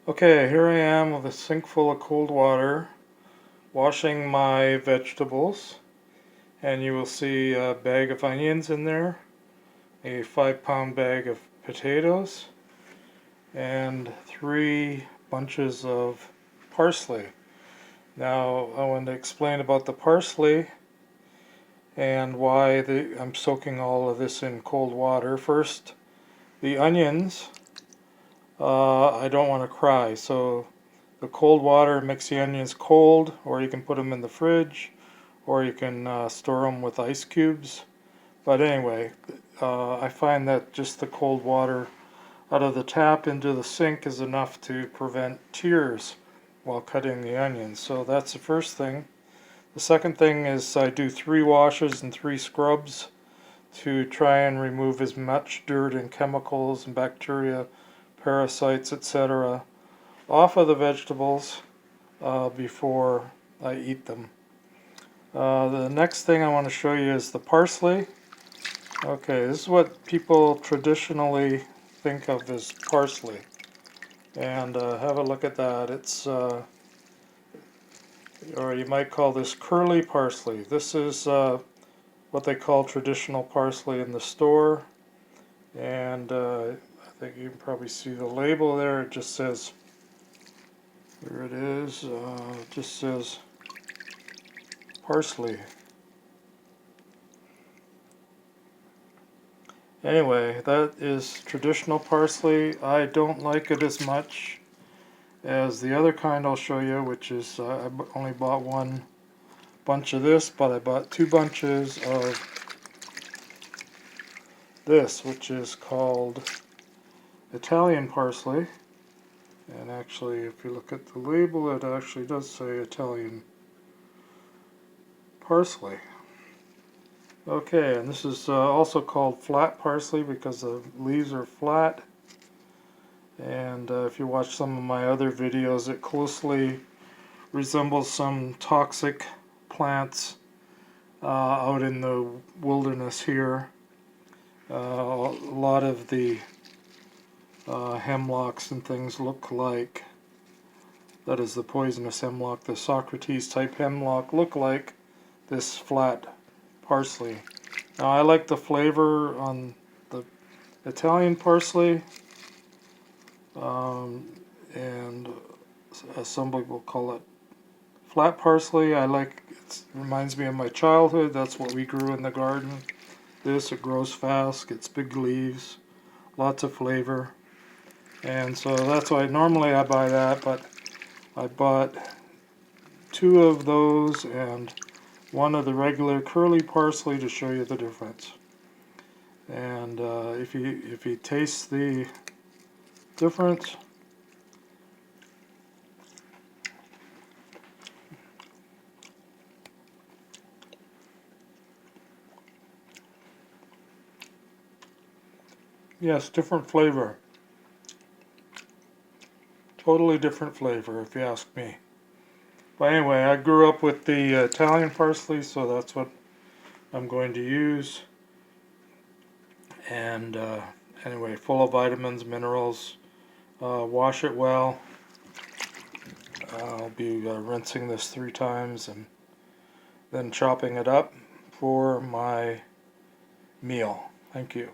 Okay, here I am with a sink full of cold water, washing my vegetables, and you will see a bag of onions in there, a 5-pound bag of potatoes, and 3 bunches of parsley. Now I want to explain about the parsley and why I'm soaking all of this in cold water. First, the onions, I don't want to cry, so the cold water makes the onions cold, or you can put them in the fridge, or you can store them with ice cubes. But anyway, I find that just the cold water out of the tap into the sink is enough to prevent tears while cutting the onions. So that's the first thing. The second thing is I do 3 washes and 3 scrubs to try and remove as much dirt and chemicals and bacteria, parasites, etc. off of the vegetables before I eat them. The next thing I want to show you is the parsley. Okay, this is what people traditionally think of as parsley. And have a look at that. It's, or you might call this curly parsley. This is what they call traditional parsley in the store. And I think you can probably see the label there. It just says, there it is, it just says parsley. Anyway, that is traditional parsley. I don't like it as much as the other kind I'll show you, which is, I only bought 1 bunch of this, but I bought 2 bunches of this, which is called Italian parsley. And actually, if you look at the label, it actually does say Italian parsley. Okay, and this is also called flat parsley because the leaves are flat. And if you watch some of my other videos, it closely resembles some toxic plants out in the wilderness here. A lot of the hemlocks and things look like, that is the poisonous hemlock, the Socrates type hemlock, look like this flat parsley. Now I like the flavor on the Italian parsley, and some people call it flat parsley. I like it, reminds me of my childhood. That's what we grew in the garden. It grows fast, gets big leaves, lots of flavor, and so that's why normally I buy that, but I bought 2 of those and 1 of the regular curly parsley to show you the difference. And if you taste the difference, yes, different flavor. Totally different flavor, if you ask me. But anyway, I grew up with the Italian parsley, so that's what I'm going to use. And anyway, full of vitamins, minerals. Wash it well. I'll be rinsing this 3 times and then chopping it up for my meal. Thank you.